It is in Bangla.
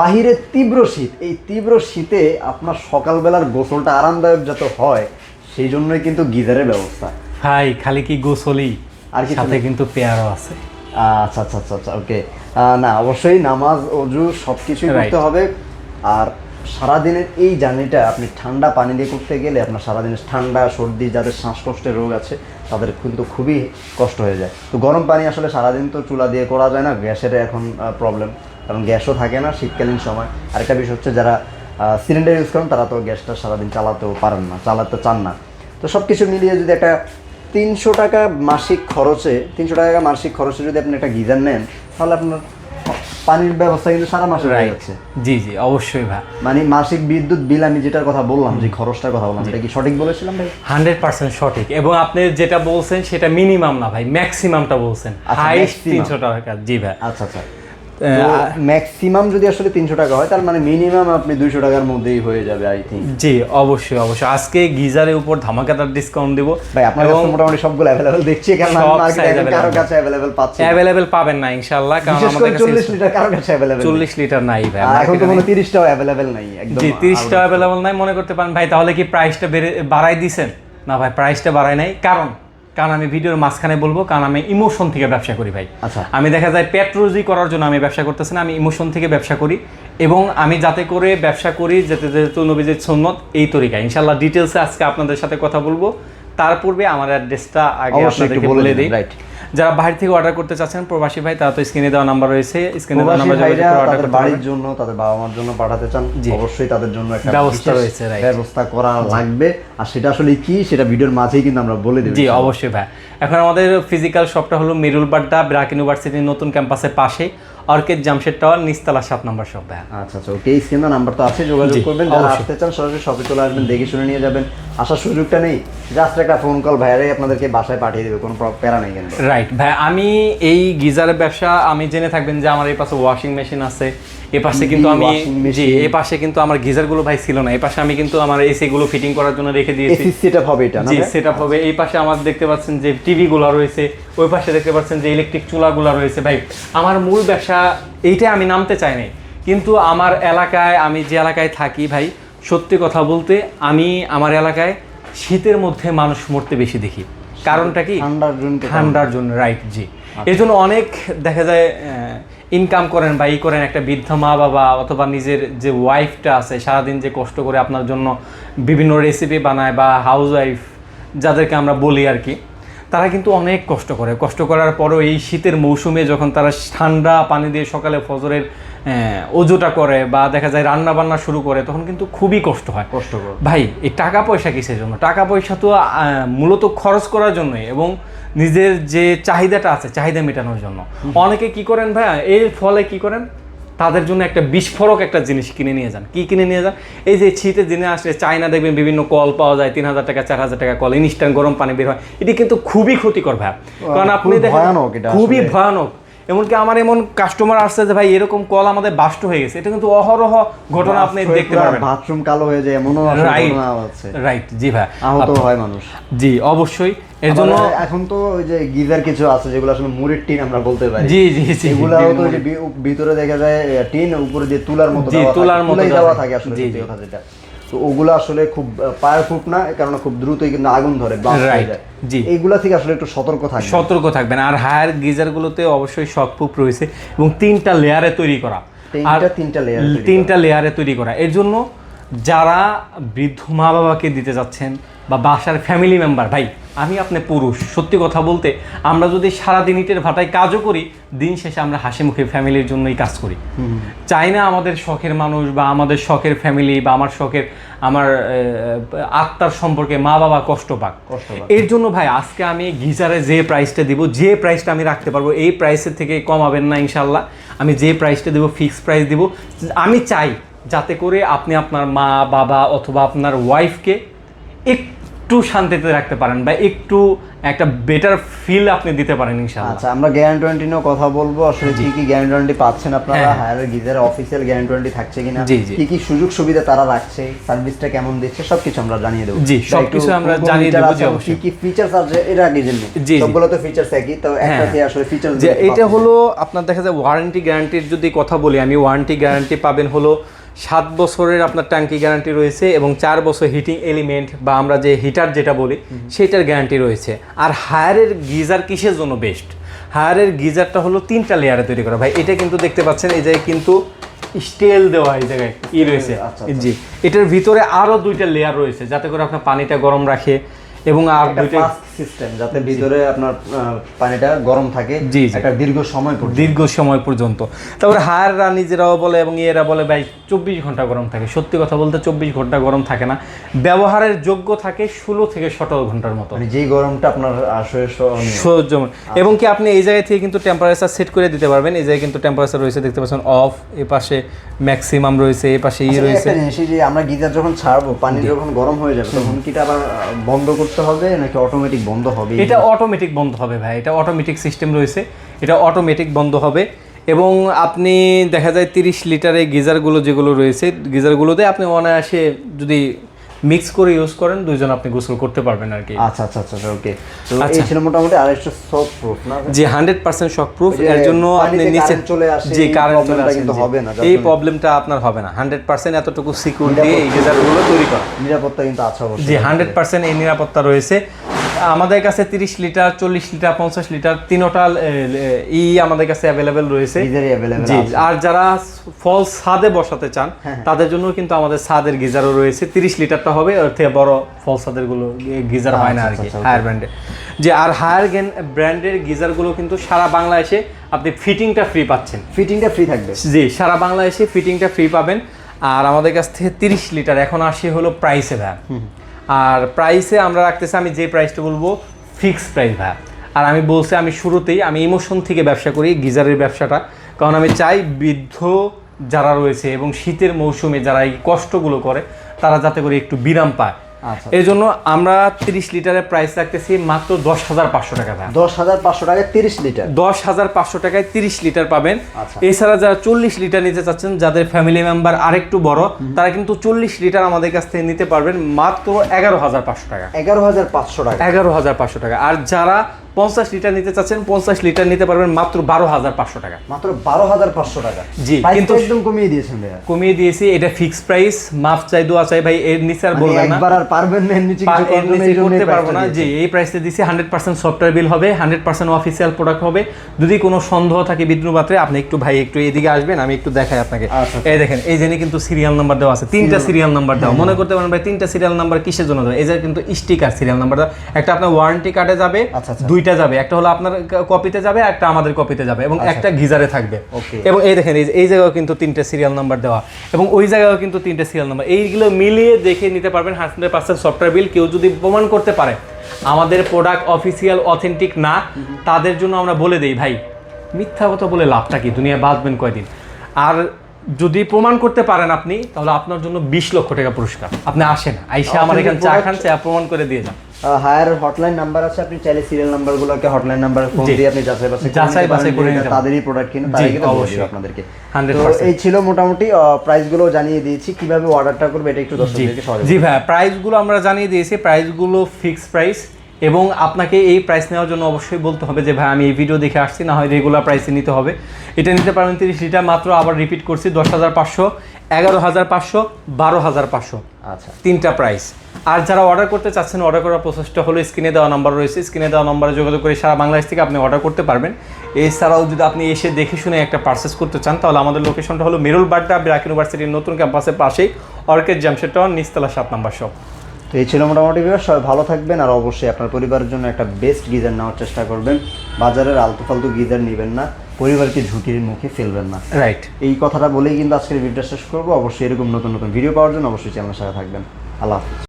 বাহিরে তীব্র শীত, এই তীব্র শীতে আপনার সকালবেলার গোসলটা আরামদায়ক যাতে হয় সেই জন্যই কিন্তু গিজারের ব্যবস্থা। ভাই খালি কি গোসলই, আর সাথে কিন্তু পেয়ারও আছে। আচ্ছা আচ্ছা আচ্ছা আচ্ছা, ওকে। না, অবশ্যই নামাজ অজু সব কিছুই করতে হবে। আর সারাদিনের এই জার্নিটা আপনি ঠান্ডা পানি দিয়ে করতে গেলে আপনার সারাদিনের ঠান্ডা সর্দি, যাদের শ্বাসকষ্টের রোগ আছে তাদের কিন্তু খুবই কষ্ট হয়ে যায়। তো গরম পানি আসলে সারাদিন তো চুলা দিয়ে করা যায় না, গ্যাসের এখন প্রবলেম, কারণ গ্যাসও থাকে না শীতকালীন সময়। আরেকটা বিষয় হচ্ছে যারা সিলিন্ডার ইউজ করেন তারা তো গ্যাসটা সারাদিন চালাতেও পারেন না, চালাতে চান না। তো সব কিছু মিলিয়ে যদি একটা 300 টাকা মাসিক খরচে যদি আপনি একটা গিজার নেন তাহলে আপনার পানির ব্যবস্থা কিন্তু সারা মাসে হয়ে যাচ্ছে। জি জি অবশ্যই ভাই, মানে মাসিক বিদ্যুৎ বিল আমি যেটার কথা বললাম, যে খরচটার কথা বললাম, এটা কি সঠিক বলেছিলাম ভাই? 100% সঠিক। এবং আপনি যেটা বলছেন সেটা মিনিমাম না ভাই, ম্যাক্সিমামটা বলছেন, হাইস্ট 300 টাকা। জি ভাই, আচ্ছা আচ্ছা, ম্যাক্সিমাম যদি আসলে 300 টাকা হয় তার মানে মিনিমাম আপনি 200 টাকার মধ্যেই হয়ে যাবে আই থিঙ্ক। জি অবশ্যই অবশ্যই। আজকে গিজারের উপর ধামাকাদার ডিসকাউন্ট দেব ভাই। আপনার কাছে মোটামুটি সবগুলো अवेलेबल দেখছি, কারণ আমি মার্কেটে কারো কাছে अवेलेबल পাচ্ছি। अवेलेबल পাবেন না ইনশাআল্লাহ, কারণ আমাদের কাছে 40 লিটার কারো কাছে अवेलेबल 40 লিটার নাই ভাই। এখন তো মনে 30 টাও अवेलेबल নাই একদম। জি 30 টাও अवेलेबल নাই। মনে করতে পারেন ভাই তাহলে কি প্রাইসটা বাড়াই দিবেন? না ভাই, প্রাইসটা বাড়াই নাই। কারণ আমি ভিডিওর মাঝখানে বলবো, কারণ আমি ইমোশন থেকে ব্যবসা করি ভাই। আচ্ছা, আমি দেখা যায় পেট রোজি করার জন্য আমি ব্যবসা করতেছি না, আমি ইমোশন থেকে ব্যবসা করি। এবং আমি যাতে করে ব্যবসা করি যেহেতু নবীজির সুন্নত এই তরিকা। ইনশাআল্লাহ ডিটেইলসে আজকে আপনাদের সাথে কথা বলবো। তার পূর্বে আমার অ্যাড্রেসটা আগে আপনাদেরকে বলে দিই। যারা বাইরে থেকে অর্ডার করতে চাচ্ছেন প্রবাসী ভাই, তারা তো স্ক্রিনে দেওয়া নাম্বার রয়েছে, স্ক্রিনে দেওয়া নাম্বারে অর্ডার করতে বাড়ির জন্য, তাদের বাবা মার জন্য পাঠাতে চান, অবশ্যই তাদের জন্য একটা ব্যবস্থা রয়েছে, ব্যবস্থা করা লাগবে। আর সেটা আসলে কি সেটা ভিডিওর মাঝেই কিন্তু আমরা বলে দেব। জি অবশ্যই ভাই। এখন আমাদের ফিজিক্যাল শপটা হলো মিরুল বাড্ডা ব্র্যাক ইউনিভার্সিটির নতুন ক্যাম্পাসের পাশে, অর্কিড জামশেদ টাওয়ার, নিচতলা 7 নম্বর শপ ভাই। আচ্ছা আচ্ছা, ওকে। স্ক্রিনে নাম্বার তো আছে, যোগাযোগ করবেন। যারা আসতে চান সরাসরি শপে চলে আসবেন, দেখে শুনে নিয়ে যাবেন। আসার সুযোগটা নেই, জাস্ট একটা ফোন কল, ভাইয়ারাই আপনাদেরকে বাসায় পাঠিয়ে দেবে, কোনো প্যারা নেই কিন্তু। রাইট ভাই, আমি এই গিজারের ব্যবসা, আমি জেনে থাকবেন যে আমার এই পাশে ওয়াশিং মেশিন আছে, এই পাশে কিন্তু আমি জি এই পাশে কিন্তু আমার গিজারগুলো ভাই ছিল না, এই পাশে আমি কিন্তু আমার এসি গুলো ফিটিং করার জন্য রেখে দিয়েছি। এসি সেটআপ হবে এটা না? জি সেটআপ হবে। এই পাশে আমার দেখতে পাচ্ছেন যে টিভি গুলো রয়েছে, ওই পাশে দেখতে পাচ্ছেন যে ইলেকট্রিক চুলাগুলো রয়েছে। ভাই আমার মূল ব্যবসা এইটাই, আমি নামতে চাই নাই, কিন্তু আমার এলাকায়, আমি যে এলাকায় থাকি ভাই, সত্যি কথা বলতে আমি আমার এলাকায় শীতের মধ্যে মানুষ মরতে বেশি দেখি। কারণটা কি? ঠান্ডার জন্য। রাইট, জি। এই জন্য অনেক দেখা যায় ইনকাম করেন বা করেন, একটা বৃদ্ধ মা বাবা অথবা নিজের যে ওয়াইফটা আছে সারাদিন যে কষ্ট করে আপনার জন্য বিভিন্ন রেসিপি বানায়, বা হাউস ওয়াইফ যাদেরকে আমরা বলি আর কি, তারা কিন্তু অনেক কষ্ট করে। কষ্ট করার পরও এই শীতের মৌসুমে যখন তারা ঠান্ডা পানি দিয়ে সকালে ফজরের ওজোটা করে বা দেখা যায় রান্না বান্না শুরু করে, তখন কিন্তু খুবই কষ্ট হয়। ভাই এই টাকা পয়সা কিসের জন্য? টাকা পয়সা তো মূলত খরচ করার জন্যই, এবং নিজের যে চাহিদাটা আছে চাহিদা মেটানোর জন্য। অনেকে কি করেন ভাই, এর ফলে কি করেন, তাদের জন্য একটা বিস্ফোরক একটা জিনিস কিনে নিয়ে যান। কি কিনে নিয়ে যান? এই যে শীতের দিনে আসলে চায়না দেখবেন বিভিন্ন কল পাওয়া যায়, 3000 টাকা 4000 টাকা কল, ইনস্ট্যান্ট গরম পানি বের হয়। এটি কিন্তু খুবই ক্ষতিকর ভাই, কারণ আপনি দেখেন খুবই ভয়ানক। এমনকি আমার এমন কাস্টমার আসছে যে ভাই এরকম কল আমাদের বাস্ট হয়ে গেছে। এটা কিন্তু অহরহ ঘটনা আপনি দেখতে পারবেন। বাথরুম কালো হয়ে যায় এমনও আছে। রাইট, জি ভাই, আহত হয় মানুষ। জি অবশ্যই। এর জন্য এখন তো ওই যে গিজার কিছু আছে যেগুলো আসলে মুড়ির টিন আমরা বলতে পারি। জি জি জি, এগুলাও তো যে ভিতরে দেখা যায় টিন, উপরে দিয়ে তুলার মতো দেওয়া থাকে আসলে, কথা যেটা। তো ওগুলো আসলে খুব পাওয়ারফুল না, কারণ খুব দ্রুতই কিন্তু আগুন ধরে, ব্লাস্ট হয়ে যায়। জি, এইগুলা থেকে আসলে একটু সতর্ক থাকবেন। আর হায়ার গিজারগুলোতে অবশ্যই শকপ্রুফ রয়েছে এবং 3টা লেয়ারে তৈরি করা, তিনটা লেয়ারে তৈরি করা। এর জন্য যারা বৃদ্ধ মা বাবাকে দিতে যাচ্ছেন বা বাসার ফ্যামিলি মেম্বার, ভাই আমি আপনি পুরুষ, সত্যি কথা বলতে আমরা যদি সারাদিন ইটের ভাটায় কাজও করি, দিন শেষে আমরা হাসি মুখে ফ্যামিলির জন্যই কাজ করি। চাই না আমাদের শখের মানুষ বা আমাদের শখের ফ্যামিলি বা আমার আত্মার সম্পর্কে মা বাবা কষ্ট পাক। এর জন্য ভাই আজকে আমি গিজারে যে প্রাইসটা দিব, যে প্রাইসটা আমি রাখতে পারবো, এই প্রাইসের থেকে কমাবেন না ইনশাল্লাহ। আমি যে প্রাইসটা দেবো ফিক্সড প্রাইস দিব। আমি চাই যাতে করে আপনি আপনার মা বাবা অথবা আপনার ওয়াইফকে একটু শান্তিতে রাখতে পারেন বা একটু একটা বেটার ফিল আপনি দিতে পারেন ইনশাআল্লাহ। আচ্ছা, আমরা গ্যারান্টি ওয়ারেন্টি নিয়েও কথা বলবো, আসলে কি কি গ্যারান্টি ওয়ারেন্টি পাচ্ছেন আপনারা, হ্যাঁ। হায়ার গিজারের অফিসিয়াল গ্যারান্টি ওয়ারেন্টি থাকছে কিনা, জি, জি। কি কি সুযোগ সুবিধা তারা রাখছে, সার্ভিসটা কেমন দিচ্ছে, সবকিছু আমরা জানিয়ে দেবো। জি, সবকিছু আমরা জানিয়ে দেবো, জি, কি অবশ্যই। কি ফিচারস আছে এটা আগে জেনে জি, জি। সবগুলো তো ফিচারস একই, তো একটা কি আসলে ফিচারস যে এটা হলো আপনার দেখা যায় ওয়ারেন্টি গ্যারান্টির যদি কথা বলি আমি, ওয়ারেন্টি গ্যারান্টি পাবেন হলো 7 বছরের আপনার ট্যাঙ্কি গ্যারান্টি রয়েছে এবং 4 বছর হিটিং এলিমেন্ট বা আমরা যে হিটার যেটা বলি সেটার গ্যারান্টি রয়েছে। আর হায়ারের গিজার কিসের জন্য বেস্ট? হায়ারের গিজারটা হলো 3টা লেয়ারে তৈরি করা ভাই। এটা কিন্তু দেখতে পাচ্ছেন এই জায়গায় কিন্তু স্টেল দেওয়া এই জায়গায় রয়েছে। আচ্ছা, জি, এটার ভিতরে আরো 2টা লেয়ার রয়েছে যাতে করে আপনার পানিটা গরম রাখে এবং আর দুইটা সিস্টেম যাতে ভিতরে আপনার পানিটা গরম থাকে জি, জি। একটা দীর্ঘ সময় পর্যন্ত। দীর্ঘ সময় পর্যন্ত। তারপরে হায়াররা নিজেরাও বলে এবং এরা বলে ভাই 24 ঘন্টা গরম থাকে। সত্যি কথা বলতে 24 ঘন্টা গরম থাকে না, ব্যবহারের যোগ্য থাকে 16 থেকে 17 ঘন্টার মতো, মানে যেই গরমটা আপনার আসলে সহ্য। এবং কি আপনি এই জায়গা থেকে কিন্তু টেম্পারেচার সেট করে দিতে পারবেন। এই জায়গায় কিন্তু টেম্পারেচার রয়েছে, দেখতে পাচ্ছেন অফ, এই পাশে ম্যাক্সিমাম রয়েছে, এই পাশে রয়েছে। একটা জিনিস যে আমরা গিজার যখন ছাড়বো, পানি যখন গরম হয়ে যাবে তখন কি এটা আবার বন্ধ করতে হবে নাকি অটোমেটিক বন্ধ হবে? এটা অটোমেটিক বন্ধ হবে ভাই, এটা অটোমেটিক সিস্টেম রয়েছে, এটা অটোমেটিক বন্ধ হবে। এবং আপনি দেখা যায় 30 লিটারের গিজারগুলো যেগুলো রয়েছে, গিজারগুলোতে আপনি অনায়াসে যদি মিক্স করে ইউজ করেন দুইজন আপনি গোসল করতে পারবেন আর কি। আচ্ছা আচ্ছা আচ্ছা, ওকে। তো এই ছিল মোটামুটি আরেকটা শক প্রুফ না? জি, 100% শক প্রুফ। এর জন্য আপনি নিচে চলে আসে, জি কারেন্ট চলে আসে, কিন্তু হবে না, এই প্রবলেমটা আপনার হবে না। 100% এতটুকু সিকিউর দিয়ে এই গিজারগুলো তৈরি করা। নিরাপত্তা কিন্তু আছে অবশ্যই। জি, 100% এই নিরাপত্তা রয়েছে। আমাদের কাছে 30 লিটার, 40 লিটার, 50 লিটার তিনটা আমাদের কাছে অ্যাভেলেবেল রয়েছে। জি, আর যারা ফল ছাদে বসাতে চান তাদের জন্য কিন্তু আমাদের ছাদের গিজারও রয়েছে। 30 লিটারটা হবে, ওর থেকে বড় ফল ছাদের গুলো গিজার হয় না আর কি হায়ার ব্র্যান্ডের। যে আর হায়ার ব্র্যান্ডের গিজারগুলো কিন্তু সারা বাংলাদেশে আপনি ফিটিংটা ফ্রি পাচ্ছেন। ফিটিংটা ফ্রি থাকবে? জি, সারা বাংলাদেশে ফিটিংটা ফ্রি পাবেন। আর আমাদের কাছ থেকে 30 লিটার এখন আসে হলো প্রাইসে ভাই। আর প্রাইসে আমরা রাখতেছি, আমি যে প্রাইসটা বলবো ফিক্স প্রাইস ভাই। আর আমি বলছি আমি শুরুতেই আমি ইমোশন থেকে ব্যবসা করি, গিজারের ব্যবসাটা, কারণ আমি চাই বৃদ্ধ যারা রয়েছে এবং শীতের মৌসুমে যারা এই কষ্টগুলো করে তারা যাতে করে একটু বিরাম পায়। এই জন্য আমরা 30 লিটারের প্রাইস রাখতেছি মাত্র 10,500 টাকা। 10,500 টাকায় 30 লিটার? 10,500 টাকায় 30 লিটার পাবেন। এছাড়া যারা 40 লিটার নিতে চাচ্ছেন, যাদের ফ্যামিলি মেম্বার আরেকটু বড়, তারা কিন্তু 40 লিটার আমাদের কাছ থেকে নিতে পারবেন মাত্র 11,500 টাকা। 11,500 টাকা? 11,500 টাকা। আর যারা 50 লিটার নিতে চাচ্ছেন 50 লিটার নিতে পারবেন মাত্র 12,500 টাকা। মাত্র 12,500 টাকা? জি, কিন্তু একদম কমিয়ে দিয়েছেন ভাইয়া? কমিয়ে দিয়েছি, এটা ফিক্সড প্রাইস। মাফ চাই, দোয়া চাই ভাই, এর নিচে আর বলবেন না। একবার আর পারবেন না, এর নিচে করতে পারবো না। জি, এই প্রাইসে দিছি। 100% সফটওয়্যার বিল হবে, 100% অফিসিয়াল প্রোডাক্ট হবে। যদি কোনো সন্দেহ থাকে বিদ্রুপাত্রে, আপনি একটু ভাই একটু এদিকে আসবেন, আমি একটু দেখাই আপনাকে। এই দেখেন, এই জেনে কিন্তু সিরিয়াল নাম্বার দেওয়া আছে, 3টা সিরিয়াল নাম্বার দেওয়া। মনে করতে পারেন ভাই 3টা সিরিয়াল নাম্বার কিসের জন্য দেওয়া? এই যে কিন্তু স্টিকার সিরিয়াল নাম্বার দেওয়া। একটা আপনার ওয়ারেন্টি কার্ডে যাবে, 2টা যাবে, একটা হলো আপনার কপিতে যাবে, একটা আমাদের কপিতে যাবে এবং একটা গিজারে থাকবে। এবং এই দেখেন এই জায়গায় কিন্তু 3টা সিরিয়াল নাম্বার দেওয়া এবং ওই জায়গায় কিন্তু 3টা সিরিয়াল নাম্বার। এইগুলো মিলিয়ে দেখে নিতে পারবেন 100% সফটওয়্যার বিল। কেউ যদি প্রমাণ করতে পারে আমাদের প্রোডাক্ট অফিসিয়াল অথেন্টিক না, তাদের জন্য আমরা বলে দেই ভাই মিথ্যা কথা বলে লাভটা কি, দুনিয়ায় বাঁচবেন কয়দিন? আর যদি প্রমাণ করতে পারেন আপনি, তাহলে আপনার জন্য 20 লক্ষ টাকা পুরস্কার। আপনি আসেন, আইসা আমার এখানে চা খান, চা প্রমাণ করে দিয়ে যান। হায়ার হটলাইন নাম্বার আছে, আপনি চাইলে সিরিয়াল নাম্বারগুলোকে হটলাইন নাম্বার ফোন দিয়ে আপনি যাচাই বাছাই করে নিতে পারেন। তাদেরই প্রোডাক্ট কিনা তাই কিন্তু অবশ্যই আপনাদেরকে। 100%। এই ছিল মোটামুটি প্রাইসগুলো জানিয়ে দিয়েছি, কিভাবে অর্ডারটা করবে এটা একটু দর্শকদেরকে সহজে। জি ভাই, প্রাইসগুলো আমরা জানিয়ে দিয়েছি, প্রাইসগুলো ফিক্স প্রাইস। এবং আপনাকে এই প্রাইস নেওয়ার জন্য অবশ্যই বলতে হবে যে ভাই আমি এই ভিডিও দেখে আসছি, না হয় রেগুলার প্রাইসে নিতে হবে। এটা নিতে পারবেন 30 লিটার মাত্র, আবার রিপিট করছি, 10,500, 11,500, 12,500। আচ্ছা, 3টা প্রাইস। আর যারা অর্ডার করতে চাচ্ছেন, অর্ডার করার প্রসেসটা হলো স্ক্রিনে দেওয়া নাম্বার রয়েছে, স্ক্রিনে দেওয়া নাম্বারে যোগাযোগ করে সারা বাংলাদেশ থেকে আপনি অর্ডার করতে পারবেন। এছাড়াও যদি আপনি এসে দেখে শুনে একটা পারচেস করতে চান, তাহলে আমাদের লোকেশনটা হলো মেরুল বাড্ডা ব্র্যাক ইউনিভার্সিটির নতুন ক্যাম্পাসের পাশেই, অর্কিড জামশেদ টাওয়ার, নিচতলা 7 নম্বর শপ। তো এই ছিল মোটামুটি ভিউয়ার, সবাই ভালো থাকবেন। আর অবশ্যই আপনার পরিবারের জন্য একটা বেস্ট গিজার নেওয়ার চেষ্টা করবেন। বাজারের আলতু ফালতু গিজার নেবেন না, পরিবারকে ঝুঁকির মুখে ফেলবেন না। রাইট, এই কথাটা বলেই কিন্তু আজকের ভিডিওটা শেষ করবো। অবশ্যই এরকম নতুন নতুন ভিডিও পাওয়ার জন্য অবশ্যই চ্যানেলের সাথে থাকবেন। আল্লাহ হাফিজ।